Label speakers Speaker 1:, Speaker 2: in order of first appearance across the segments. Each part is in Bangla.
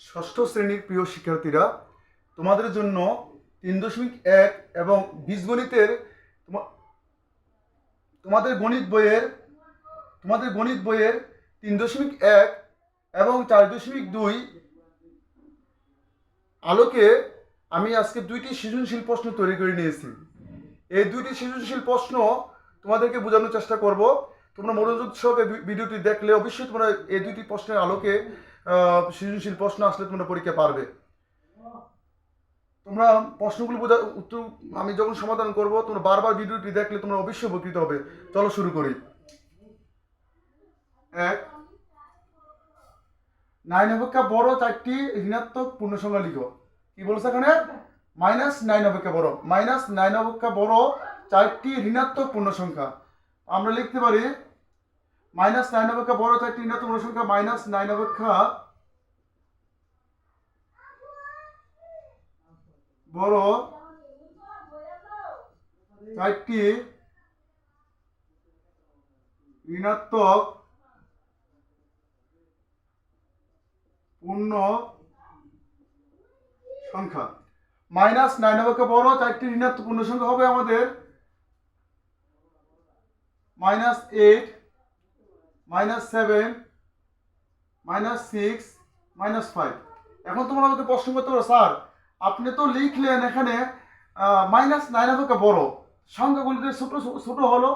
Speaker 1: ষষ্ঠ শ্রেণীর প্রিয় শিক্ষার্থীরা, তোমাদের জন্য 3.1 এবং বীজগণিতের তোমাদের গণিত বইয়ের 3.1 এবং 4.2 আলোকে আমি আজকে দুইটি সৃজনশীল প্রশ্ন তৈরি করে নিয়েছি। এই দুইটি সৃজনশীল প্রশ্ন তোমাদেরকে বোঝানোর চেষ্টা করব। তোমরা মনোযোগ সহকারে ভিডিওটি দেখলে অবশ্যই তোমরা এই দুইটি প্রশ্নের আলোকে সৃজনশীল প্রশ্ন আসলে তোমরা পরীক্ষা পারবে। তোমরা প্রশ্নগুলো উত্তর আমি যখন সমাধান করব, তোমরা বারবার ভিডিওটি দেখলে তোমরা অবশ্যই উপকৃত হবে। চলো শুরু করি। 1, 9 অপেক্ষা বড় 4টি ঋণাত্মক পূর্ণসংখ্যা লিখো। কি বলছে এখানে? -9 অপেক্ষা বড়, -9 অপেক্ষা বড় 4টি ঋণাত্মক পূর্ণসংখ্যা। আমরা লিখতে পারি -9 অপেক্ষা বড় 4টি ঋণাত্মক পূর্ণসংখ্যা, -9 অপেক্ষা বড় 4টি ঋণাত্মক পূর্ণ সংখ্যা। -9 অপেক্ষা বড় 4টি ঋণাত্মক পূর্ণ সংখ্যা হবে আমাদের -8, -7, -6, -5। এখন তোমরা আমাকে প্রশ্ন করতে পারো, স্যার আপনি তো লিখলেন এখানে -9 অপেক্ষা বড়, সংখ্যাগুলিতে ছোট ছোট হলো,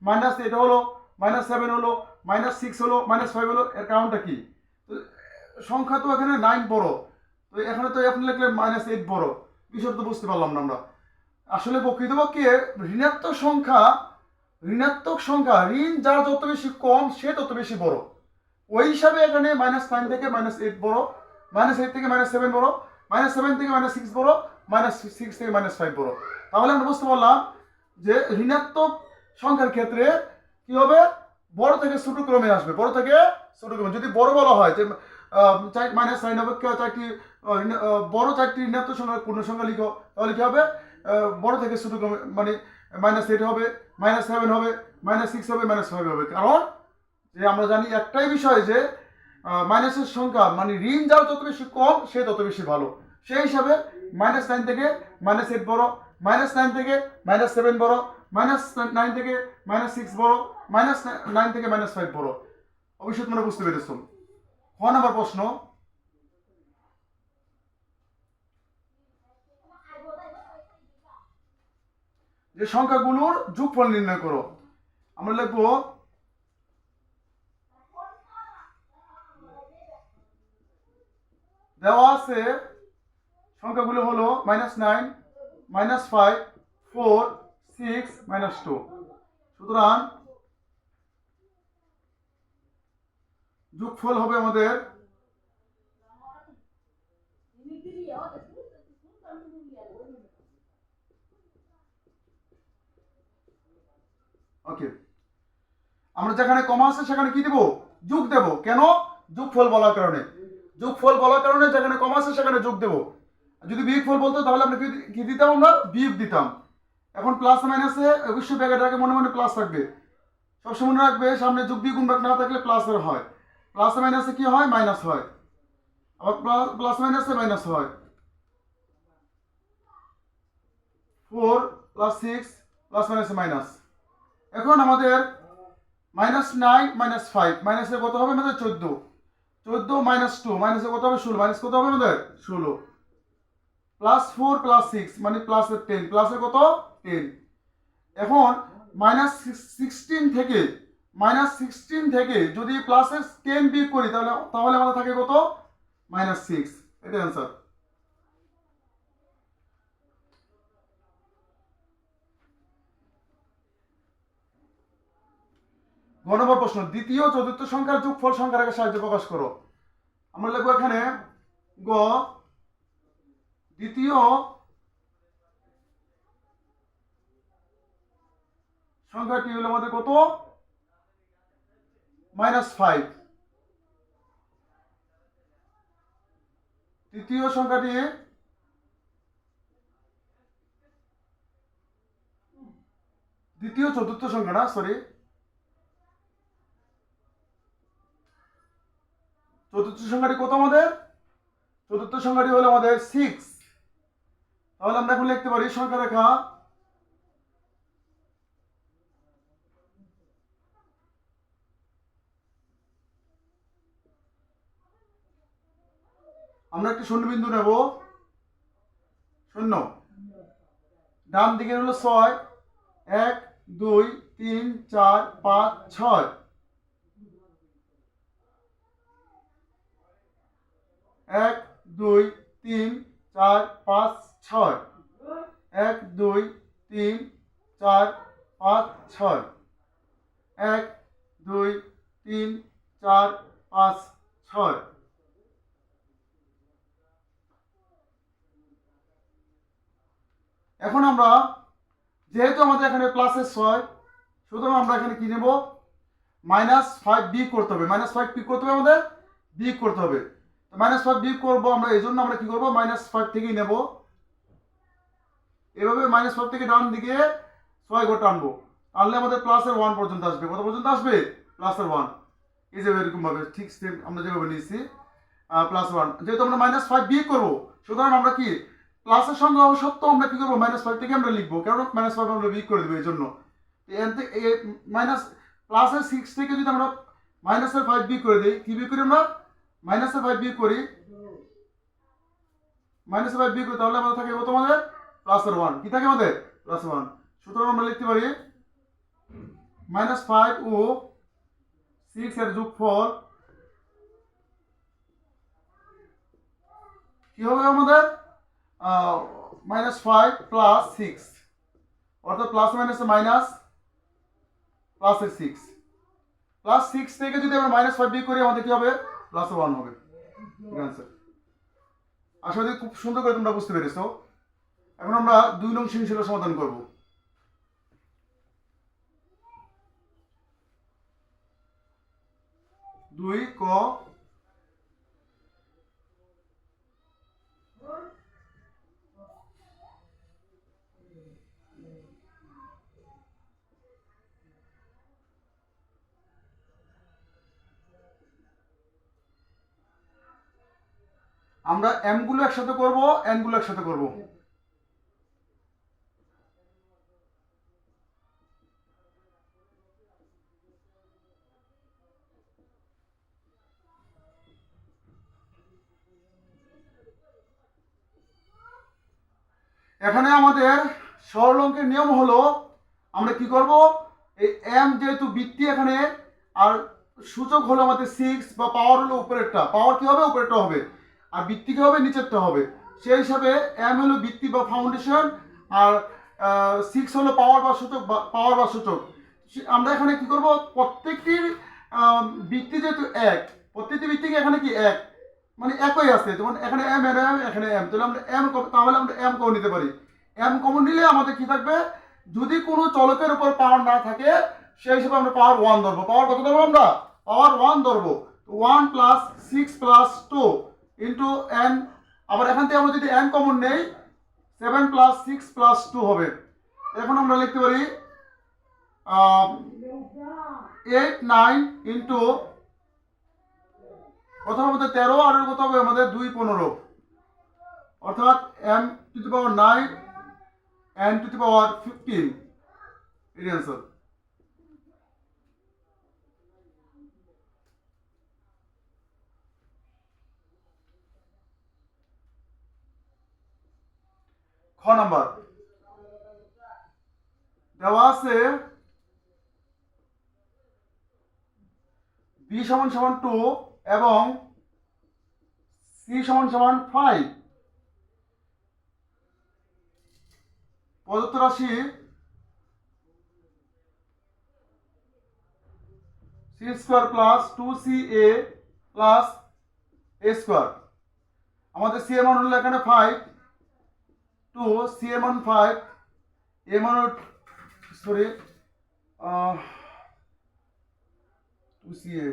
Speaker 1: -8 হলো, -7 হলো, -6 হলো, -5 হলো, এর কারণটা কি? তো সংখ্যা তো এখানে 9 বড়, তো এখানে তো আপনি লিখলেন -8 বড়, বিষয় তো বুঝতে পারলাম না আমরা। আসলে প্রকৃতপক্ষে ঋণাত্মক সংখ্যা ঋণ যার যত বেশি কম সে তত বেশি বড়। ওই হিসাবে এখানে -9 থেকে -8 বড়, -8 থেকে -7 বড়, -7 থেকে -6 বড়, -6 থেকে -5 বড়। তাহলে আমরা বুঝতে পারলাম যে ঋণাত্মক সংখ্যার ক্ষেত্রে কি হবে? বড় থেকে ছোট ক্রমে আসবে, বড় থেকে ছোট ক্রমে। যদি বড় বলা হয় যে -9 অপেক্ষা 4টি বড় 4টি ঋণাত্মক সংখ্যা পূর্ণ সংখ্যা লিখো, তাহলে কি হবে? বড় থেকে ছোট ক্রমে, মানে -8 হবে, -7 হবে, -6 হবে, -5 হবে। কারণ যে আমরা জানি একটাই বিষয় যে মাইনাসের সংখ্যা, মানে ঋণ যার যত বেশি কম সে তত বেশি ভালো। সেই হিসাবে -9 থেকে -8 বড়, -9 থেকে -7 বড়, -9 থেকে -6 বড়, -9 থেকে -5 বড়। অবশ্যই তোমরা বুঝতে পেরেছো। খ নাম্বার প্রশ্ন, যে সংখ্যাগুলোর যোগফল নির্ণয় করো। আমরা লিখবো দেওয়া আছে সংখ্যাগুলো হলো -9, -5, 4, 6, -2। সুতরাং যোগফল হবে আমাদের ওকে, আমরা যেখানে কমা আছে সেখানে কি দেব? যোগ দেব। কেন? যোগফল বলার কারণে। যোগফল বলার কারণে যেখানে কমা আছে সেখানে যোগ দেব। যদি বিয়োগফল বলতো তাহলে আমরা কি দিতাম? আমরা বিয়োগ দিতাম। এখন প্লাস মাইনাসে অবশ্যই ব্র্যাকেটের আগে মনে মনে প্লাস থাকবে। সবসময় মনে রাখবে সামনে যোগ বিয়োগ গুণ ভাগ না থাকলে প্লাসের হয়, প্লাস মাইনাসে কি হয়? মাইনাস হয়। আবার প্লাস মাইনাসে মাইনাস হয়। 4 + 6 প্লাস মাইনাসে মাইনাস। এখন আমাদের -9 -5 মাইনাসে কত হবে আমাদের? 14। 14 - 2 মাইনাসে কত হবে? 16। মাইনাস কত হবে আমাদের? 16। +4 + 6 মানে প্লাসের 10, প্লাসের কত? 10। এখন -16 থেকে যদি প্লাসের 10 বিয়োগ করি তাহলে আমাদের থাকে কত? -6। এটা অ্যান্সার। গ নম্বর প্রশ্ন, দ্বিতীয় চতুর্থ সংখ্যার যোগফল সংখ্যার আগে সাহায্যে প্রকাশ করো। আমরা লিখবো এখানে গ, দ্বিতীয় সংখ্যাটি হলো আমাদের কত? -5। তৃতীয় সংখ্যাটি দ্বিতীয় চতুর্থ সংখ্যা না, সরি, চতুর্থ সংখ্যাটি কত আমাদের? চতুর্থ সংখ্যাটি হলো আমাদের 6। তাহলে আমরা এখন লিখতে পারি সংখ্যা রেখা আমরা একটি শূন্যবিন্দু নেব, শূন্য। ডান দিকে হলো 6, 1 2 3 4 5 6, 1 2 3 4 5 6, 1 2 3 4 5 6, 1 2 3 4 5 6। এখন আমরা যেহেতু আমাদের এখানে প্লাসের 6, সুতরাং আমরা এখানে কি নেব, -5 বিয়োগ করতে হবে। -5 কি করতে হবে, আমাদের বিয়োগ করতে হবে। তো -5 বিয়োগ করবো আমরা, এই জন্য আমরা কি করবো, -5 থেকেই নেব। এভাবে -5 থেকে ডান দিকে 6 ঘর টানবো, টানলে আমাদের প্লাসের 1 পর্যন্ত আসবে। কত পর্যন্ত আসবে, প্লাসের 1। এই যে এরকম ভাবে ঠিক সেম আমরা যেভাবে নিয়েছি +1, যেহেতু আমরা -5 বিয়োগ করবো, সুতরাং আমরা কি প্লাসের সঙ্গে সত্ত্বেও আমরা কি করবো, -5 থেকে আমরা লিখবো, কারণ -5 আমরা বিয়োগ করে দেবো। এই জন্য মাইনাস প্লাসের 6 থেকে যদি আমরা -5 বিয়োগ করে দিই, কি বিয়োগ করি আমরা, -5 বিয়োগ করি, -5 বিয়োগ করি, তাহলে আমাদের থাকে কত, আমাদের প্লাসের 1। কি থাকে আমাদের, +1। সুতরাং আমরা লিখতে পারি -5 ও 6 এর যোগফল কি হবে আমাদের, -5 + 6, অর্থাৎ প্লাস মাইনাসে মাইনাস, প্লাসের 6, +6 থেকে যদি আমরা -5 বিয়োগ করি, আমাদের কি হবে, +1 হবে। আশা করি খুব সুন্দর করে তোমরা বুঝতে পেরেছো। এখন আমরা 2 নং সৃজনশীলের সমাধান করব। দুই ক, আমরা এম গুলো একসাথে করব, এন গুলো একসাথে করব। এখানে আমাদের সরল অঙ্কের নিয়ম হলো, আমরা কি করব, এই এম যেহেতু বৃত্তি এখানে, আর সূচক হলো আমাদের 6, বা পাওয়ার হলো উপরেরটা, পাওয়ার কি হবে, উপরেরটা হবে, আর বৃত্তি কি হবে, নিচেরটা হবে। সেই হিসাবে এম হলো বৃত্তি বা ফাউন্ডেশন, আর 6 হলো পাওয়ার বা সূচক, পাওয়ার বা সূচক। আমরা এখানে কি করব, প্রত্যেকটির বৃত্তি যেহেতু এক, প্রত্যেকটি বৃত্তিকে এখানে কি এক, মানে একই আছে, যেমন এখানে এম এর এম, এখানে এম, তাহলে আমরা এম, তাহলে আমরা এম কমন নিতে পারি। এম কমন নিলে আমাদের কি থাকবে, যদি কোনো চলকের উপর পাওয়ার না থাকে, সেই হিসেবে আমরা পাওয়ার 1 ধরবো। পাওয়ার কত ধরবো, আমরা পাওয়ার 1 ধরবো। 1 + 6 + 2 ইন্টু এন। আবার এখান থেকে আমরা যদি এন কমন নেই, 7 + 6 + 2 হবে। এখন আমরা লিখতে পারি 8 9 ইন্টু, প্রথম আমাদের 13, আর কত হবে আমাদের 2 15, অর্থাৎ m⁹9 n⁻15, এর অ্যান্সার। খ নাম্বার দেওয়া আছে b = 2 এবং c = 5। প্রদত্ত রাশি c² + 2ca + a²। আমাদের c এর মান হলো এখানে 5, 2 c এর মান 5, a মান সরি 2ca,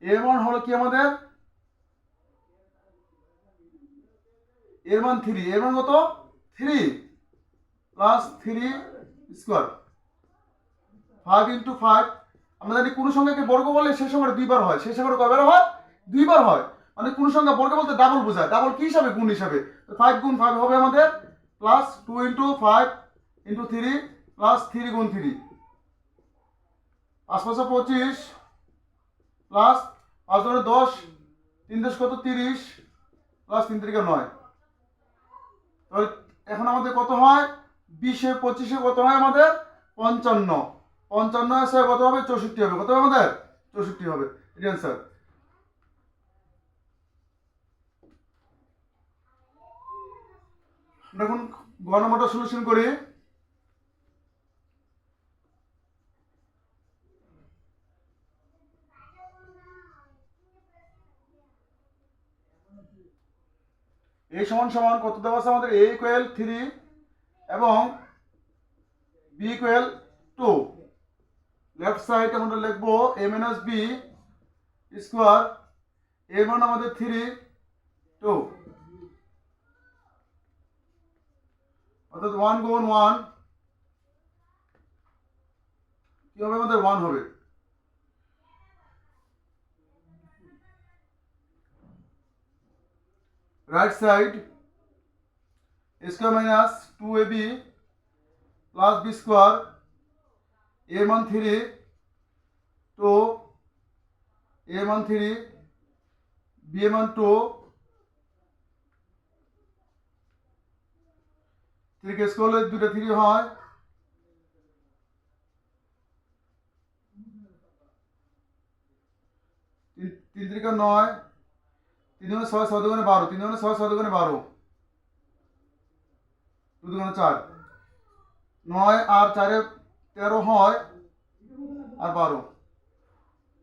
Speaker 1: এর মান হলো কি আমাদের, এর মান 3, এর মান কত, 3 + 3² 5 × 5। আমরা জানি কোনো সংখ্যাকে বর্গ বললে সেই সংখ্যাটা 2 বার হয়, সেই সংখ্যাটা কয়বার হয়, 2 বার হয়। মানে কোন সংখ্যা বর্গ বলতে ডাবল বোঝায়, ডাবল কি হিসাবে, গুণ হিসাবে। 5 গুণ 5 হবে আমাদের প্লাস 2 ইন্টু 5 ইন্টু 3 প্লাস 3 গুণ 3, 5 5 25 প্লাস 5 ধরে 10, 3 10 কত 30 প্লাস 3 3 9। তাহলে এখন আমাদের কত হয়, 20 এ 25 এ কত হয় আমাদের 55, 55 এসে কত হবে 64 হবে, কত হবে আমাদের 64 হবে, এর অ্যান্সার। দেখুন গ নম্বরটা সলিউশন করি। a সমান সমান কত দেওয়া আছে আমাদের, a ইকুয়াল 3 এবং b ইকুয়াল 2। লেফট সাইড আমরা লিখবো a minus b square, a মান আমাদের 3 2, অর্থাৎ 1 গুণ 1 কি হবে আমাদের 1 হবে। Right side a square minus 2ab plus b square, a মান 3 2, a মান 3, b এর মান 2, 3 কে স্কোয়ার হলে দুটো 3 হয়, 3 3 9, 3 দুগুণে 6 6 দুগুণে 12, 3 দুগুণে 6 6 দুগুণে 12, 2 দুগুণে 4, 9 আর 4 13 হয় আর 12,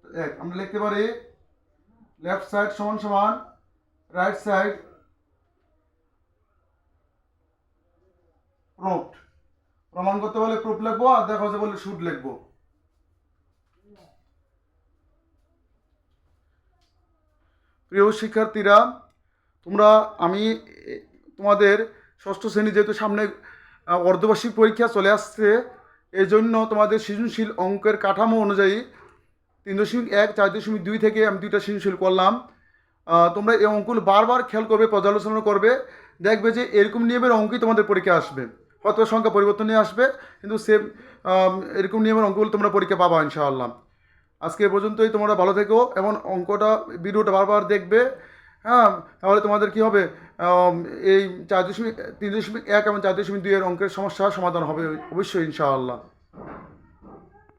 Speaker 1: 1। আমরা লিখতে পারি লেফট সাইড সমান সমান রাইট সাইড প্রুফড। প্রমাণ করতে বলে প্রুফ লিখবো, আর দেখা যাচ্ছে বলে শুড লিখবো। প্রিয় শিক্ষার্থীরা, আমি তোমাদের ষষ্ঠ শ্রেণী যেহেতু সামনে অর্ধবার্ষিক পরীক্ষা চলে আসছে, এই জন্য তোমাদের সৃজনশীল অঙ্কের কাঠামো অনুযায়ী 3.1 4.2 থেকে আমি 2টা সৃজনশীল করলাম। তোমরা এই অঙ্কগুলো বারবার খেয়াল করবে, পর্যালোচনা করবে, দেখবে যে এরকম নিয়মের অঙ্কই তোমাদের পরীক্ষা আসবে। হয়তো সংখ্যা পরিবর্তন নিয়ে আসবে, কিন্তু সেম এরকম নিয়মের অঙ্কগুলো তোমরা পরীক্ষা পাবা ইনশাআল্লাহ। আজকে এ পর্যন্তই, তোমরা ভালো থেকো এবং ভিডিওটা বারবার দেখবে। হ্যাঁ, তাহলে তোমাদের কি হবে, এই 3.1 এবং 4.2 এর অঙ্কের সমস্যার সমাধান হবে অবশ্যই ইনশাআল্লাহ।